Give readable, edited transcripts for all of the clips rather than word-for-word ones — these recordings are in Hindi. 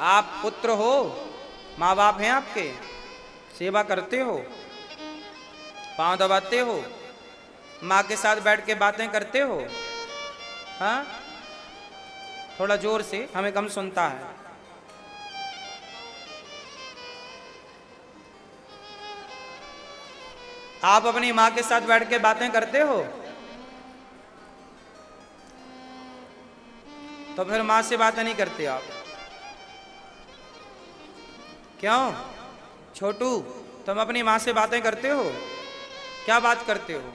आप पुत्र हो, माँ बाप हैं आपके, सेवा करते हो, पांव दबाते हो, माँ के साथ बैठ के बातें करते हो। हाँ, थोड़ा जोर से, हमें कम सुनता है। आप अपनी माँ के साथ बैठ के बातें करते हो, तो फिर माँ से बातें नहीं करते आप। क्यों छोटू, तुम अपनी माँ से बातें करते हो? क्या बात करते हो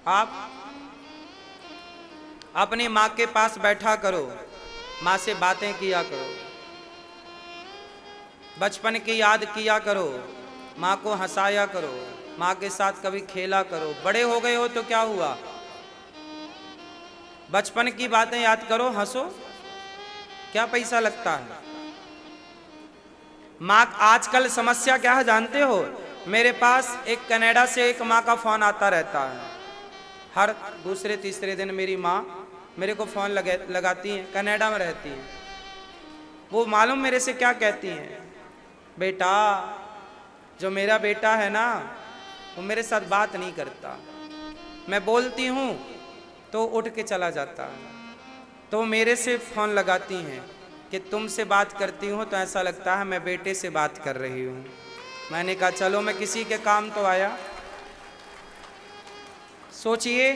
आप? अपनी माँ के पास बैठा करो, माँ से बातें किया करो, बचपन की याद किया करो, माँ को हंसाया करो, माँ के साथ कभी खेला करो। बड़े हो गए हो तो क्या हुआ, बचपन की बातें याद करो, हंसो, क्या पैसा लगता है। माँ, आजकल समस्या क्या है जानते हो? मेरे पास एक कनाडा से एक माँ का फोन आता रहता है, हर दूसरे तीसरे दिन मेरी माँ मेरे को फोन लगाती हैं, कनाडा में रहती हैं। वो मालूम मेरे से क्या कहती हैं? बेटा, जो मेरा बेटा है ना, वो मेरे साथ बात नहीं करता, मैं बोलती हूँ तो उठ के चला जाता है। तो मेरे से फोन लगाती हैं कि तुमसे बात करती हूँ तो ऐसा लगता है मैं बेटे से बात कर रही हूँ। मैंने कहा चलो, मैं किसी के काम तो आया। सोचिए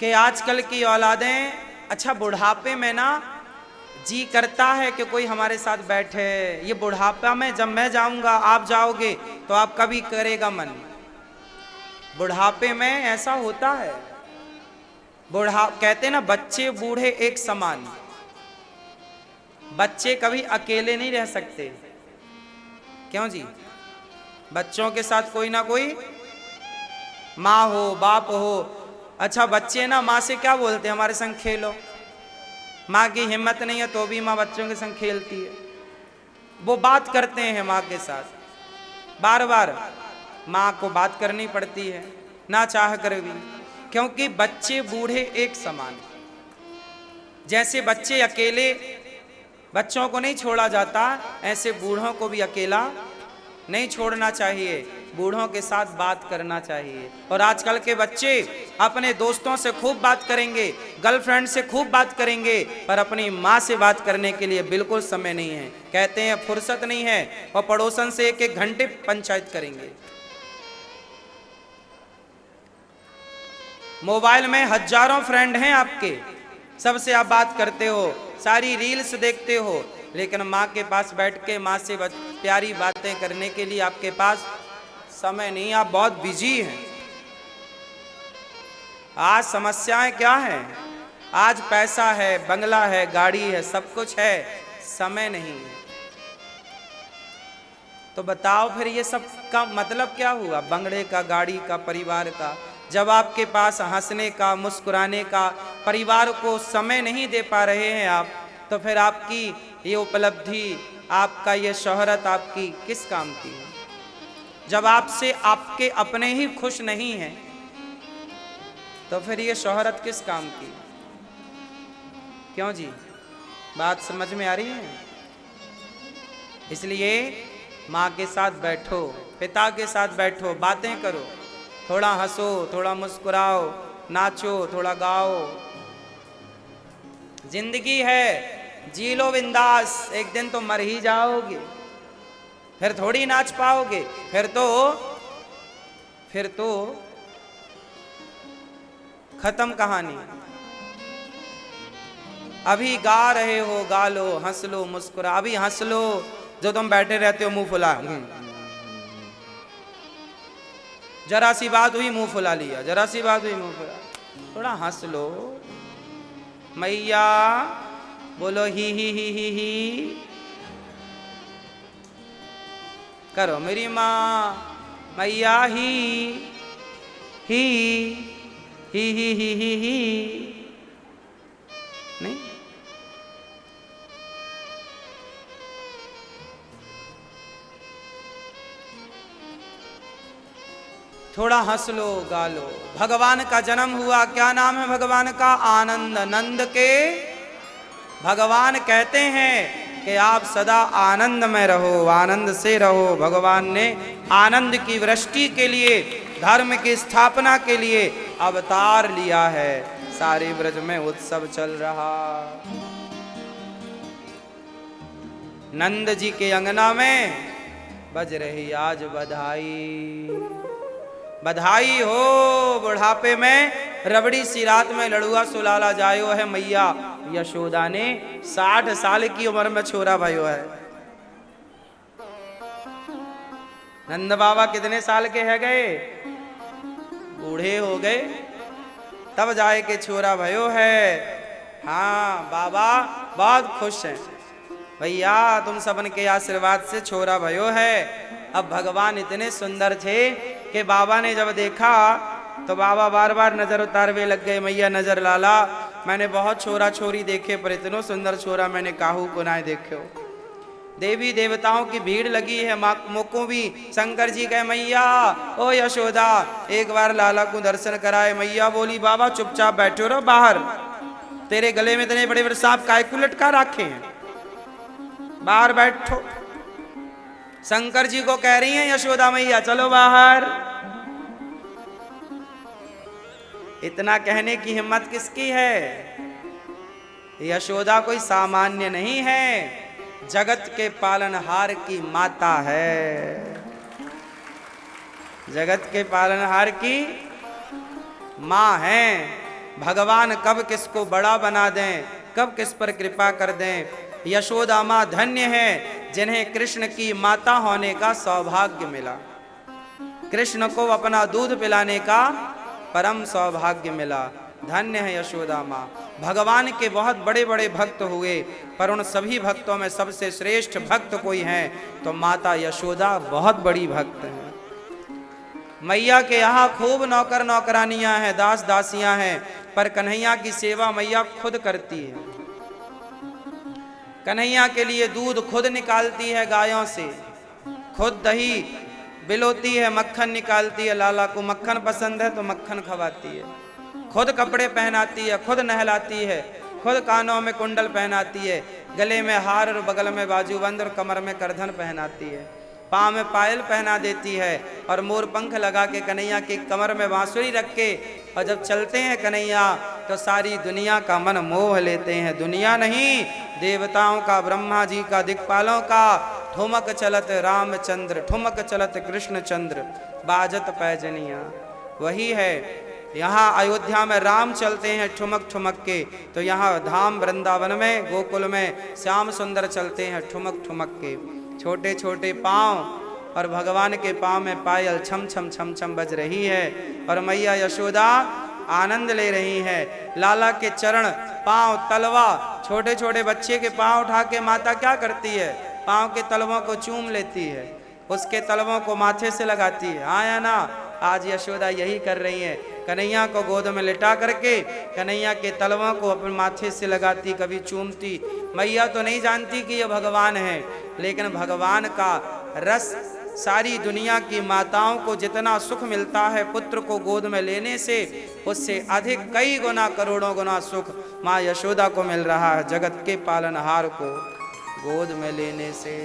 कि आजकल की औलादें, अच्छा बुढ़ापे में ना जी करता है कि कोई हमारे साथ बैठे। ये बुढ़ापा में जब मैं जाऊंगा, आप जाओगे, तो आपका भी करेगा मन। बुढ़ापे में ऐसा होता है, कहते ना बच्चे बूढ़े एक समान। बच्चे कभी अकेले नहीं रह सकते। क्यों जी? बच्चों के साथ कोई ना कोई माँ हो, बाप हो। अच्छा, बच्चे ना माँ से क्या बोलते हैं? हमारे संग खेलो। माँ की हिम्मत नहीं है तो भी माँ बच्चों के संग खेलती है। वो बात करते हैं माँ के साथ, बार बार माँ को बात करनी पड़ती है, ना चाह कर भी, क्योंकि बच्चे बूढ़े एक समान। जैसे बच्चे अकेले, बच्चों को नहीं छोड़ा जाता, ऐसे बूढ़ों को भी अकेला नहीं छोड़ना चाहिए, बूढ़ों के साथ बात करना चाहिए। और आजकल के बच्चे अपने दोस्तों से खूब बात करेंगे, गर्लफ्रेंड से खूब बात करेंगे, पर अपनी माँ से बात करने के लिए बिल्कुल समय नहीं है। कहते हैं फुर्सत नहीं है, और पड़ोसन से एक एक घंटे पंचायत करेंगे। मोबाइल में हजारों फ्रेंड हैं आपके, सबसे आप बात करते हो, सारी रील्स देखते हो, लेकिन माँ के पास बैठ के माँ से प्यारी बातें करने के लिए आपके पास समय नहीं, आप बहुत बिजी हैं। आज समस्याएं क्या हैं? आज पैसा है, बंगला है, गाड़ी है, सब कुछ है, समय नहीं है। तो बताओ फिर ये सब का मतलब क्या हुआ? बंगले का, गाड़ी का, परिवार का। जब आपके पास हंसने का, मुस्कुराने का, परिवार को समय नहीं दे पा रहे हैं आप, तो फिर आपकी ये उपलब्धि, आपका ये शोहरत आपकी किस काम की है? जब आपसे आपके अपने ही खुश नहीं हैं, तो फिर ये शोहरत किस काम की? क्यों जी, बात समझ में आ रही है? इसलिए माँ के साथ बैठो, पिता के साथ बैठो, बातें करो, थोड़ा हंसो, थोड़ा मुस्कुराओ, नाचो, थोड़ा गाओ। जिंदगी है, जी लो बिंदास, एक दिन तो मर ही जाओगे, फिर थोड़ी नाच पाओगे, फिर तो खत्म कहानी। अभी गा रहे हो, गा लो, हंस लो, मुस्कुरा, अभी हंस लो। जो तुम बैठे रहते हो मुंह फुला, जरा सी बात हुई मुंह फुला लिया, जरा सी बात हुई मुंह फुला। थोड़ा हंस लो। मैया बोलो ही करो, मेरी माँ मैया ही नहीं। थोड़ा हंस लो, गा लो। भगवान का जन्म हुआ, क्या नाम है भगवान का? आनंद। नंद के भगवान कहते हैं कि आप सदा आनंद में रहो, आनंद से रहो। भगवान ने आनंद की वृष्टि के लिए, धर्म की स्थापना के लिए अवतार लिया है। सारे ब्रज में उत्सव चल रहा। नंद जी के अंगना में बज रही आज बधाई। बधाई हो बुढ़ापे में रबड़ी सी रात में लड़ुआ सुलाला जायो है। मैया यशोदा ने 60 साल की उम्र में छोरा भयो है। नंद बाबा कितने साल के है गए? बूढ़े हो गए तब जाए के छोरा भयो है। हाँ बाबा बहुत खुश हैं भैया, तुम सबन के आशीर्वाद से छोरा भयो है। अब भगवान इतने सुंदर थे कि बाबा ने जब देखा तो बाबा बार बार नजर उतारवे लग गए। मैया नजर लाला, मैंने बहुत छोरा छोरी देखे पर इतनो सुंदर छोरा मैंने काहू को ना देखे हो। देवी देवताओं की भीड़ लगी है। मोको भी शंकर जी कहे मैया ओ यशोदा एक बार लाला को दर्शन कराए। मैया बोली बाबा चुपचाप बैठो रहो बाहर, तेरे गले में इतने बड़े बड़े सांप काय को लटका रखे हैं, बाहर बैठो। शंकर जी को कह रही हैं यशोदा मैया चलो बाहर। इतना कहने की हिम्मत किसकी है? यशोदा कोई सामान्य नहीं है, जगत के पालनहार की माता है। जगत के पालनहार की माँ है। भगवान कब किसको बड़ा बना दें, कब किस पर कृपा कर दें। यशोदा माँ धन्य है जिन्हें कृष्ण की माता होने का सौभाग्य मिला, कृष्ण को अपना दूध पिलाने का परम सौभाग्य मिला। धन्य है यशोदा माँ। भगवान के बहुत बड़े बड़े भक्त हुए पर उन सभी भक्तों में सबसे श्रेष्ठ भक्त कोई है तो माता यशोदा बहुत बड़ी भक्त है। मैया के यहाँ खूब नौकर नौकरानियां हैं, दास दासियां हैं, पर कन्हैया की सेवा मैया खुद करती है। कन्हैया के लिए दूध खुद निकालती है गायों से, खुद दही बिलोती है, मक्खन निकालती है। लाला को मक्खन पसंद है तो मक्खन खवाती है। खुद कपड़े पहनाती है, खुद नहलाती है, खुद कानों में कुंडल पहनाती है, गले में हार और बगल में बाजूबंद और कमर में करधन पहनाती है, पाँव में पायल पहना देती है और मोर पंख लगा के कन्हैया की कमर में बांसुरी रख के और जब चलते हैं कन्हैया तो सारी दुनिया का मन मोह लेते हैं। दुनिया नहीं, देवताओं का, ब्रह्मा जी का, दिक्पालों का। ठुमक चलत रामचंद्र, ठुमक चलत कृष्णचंद्र, बाजत पैजनिया। वही है यहाँ अयोध्या में राम चलते हैं ठुमक ठुमक के, तो यहाँ धाम वृंदावन में गोकुल में श्याम सुंदर चलते हैं ठुमक ठुमक के। छोटे छोटे पाँव और भगवान के पाँव में पायल छम छम छम छम बज रही है और मैया यशोदा आनंद ले रही है। लाला के चरण, पाँव, तलवा, छोटे छोटे बच्चे के पाँव उठा के माता क्या करती है? पाँव के तलवों को चूम लेती है, उसके तलवों को माथे से लगाती है। हाँ या ना? आज यशोदा यही कर रही है। कन्हैया को गोद में लिटा करके कन्हैया के तलवों को अपने माथे से लगाती, कभी चूमती। मैया तो नहीं जानती कि ये भगवान है, लेकिन भगवान का रस सारी दुनिया की माताओं को जितना सुख मिलता है पुत्र को गोद में लेने से, उससे अधिक कई गुना करोड़ों गुना सुख माँ यशोदा को मिल रहा है जगत के पालनहार को गोद में लेने से।